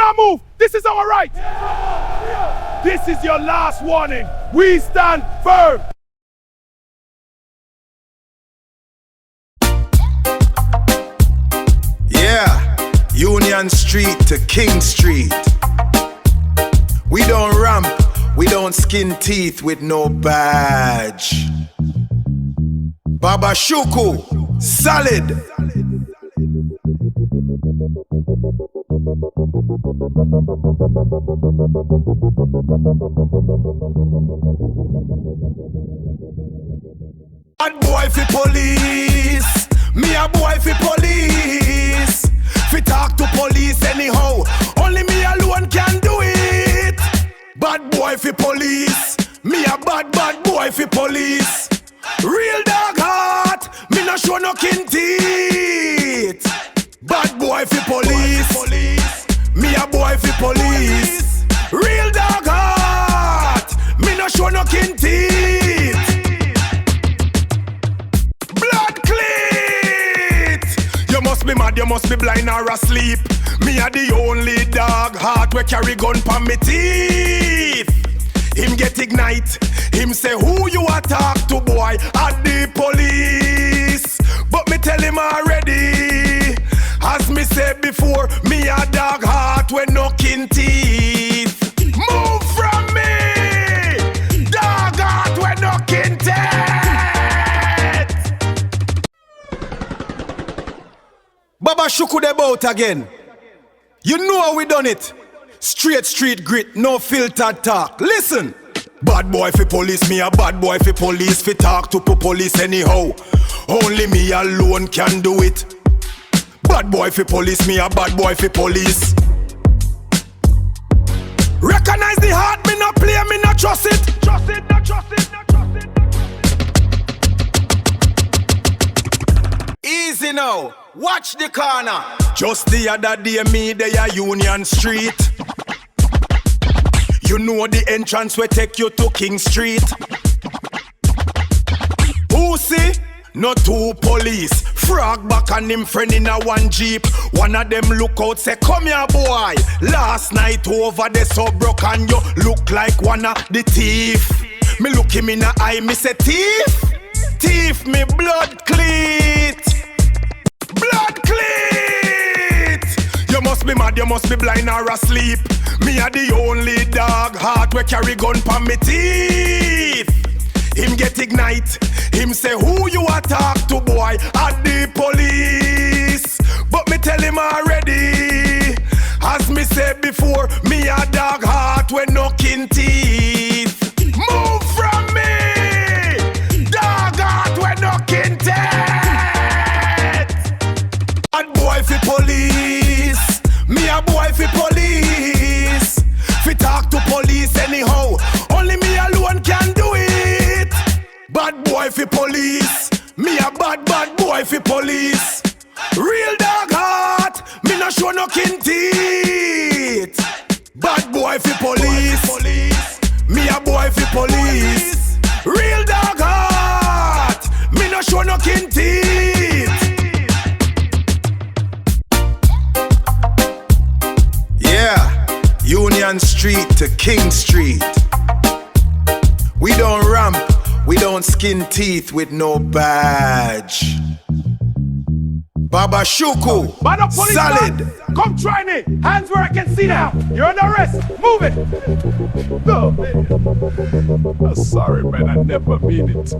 not move. This is our right. This is your last warning. We stand firm. Yeah, Union Street to King Street. We don't ramp, we don't skin teeth with no badge. Baba Shuku, solid. Bad boy fi police, me a boy fi police. Fi talk to police anyhow, only me alone can do it. Bad boy fi police, me a bad boy fi police. Real dog heart, me no show no kin teeth. Bad boy fi police, me a boy fi police. Real dog heart, me no show no kin teeth. Blood cleat. You must be mad, you must be blind or asleep. Me a the only dog heart we carry gun pa me teeth. Him get ignite, him say who you a talk to boy at the police. But me tell him already, as me said before, me a dog heart with no kin teeth. Move from me, dog heart with no kin teeth. Baba Shuku de bout again. You know how we done it. Straight street grit, no filtered talk. Listen. Bad boy fi police, me a bad boy fi police. Fi talk to police anyhow, only me alone can do it. Bad boy fi police, me a bad boy fi police. Recognize the heart, me no play, me no trust it. Trust it, no trust it, no trust it. Easy now, watch the corner. Just the other day, me they a Union Street. You know the entrance will take you to King Street. Who see? No two police. Frog back and him friend in a one jeep. One of them look out say, come here boy. Last night over the sub broke and you look like one of the thief. Me look him in the eye, me say thief. Thief, me blood cleat. Blood cleat. You must be mad, you must be blind or asleep. Me a the only dog heart we carry gun pa me teeth. Him get ignite, him say who you a talk to boy at the police. But me tell him already, as me said before, me a dog heart with no kin teeth. Move from me, dog heart with no kin teeth. Bad boy fi police, me a boy fi police. Fi talk to police anyhow, only me alone can do it. Bad boy fi police, me a bad boy fi police. Real dog heart, me no show no kin teeth. Bad boy fi police, me a boy fi police. Real dog heart, me no show no kin teeth. Yeah, Union Street to King Street. We don't ramp, we don't skin teeth with no badge. Baba Shuku, solid. Come try me. Hands where I can see now. You're under arrest. Move it. No, man. I'm sorry, man. I never mean it.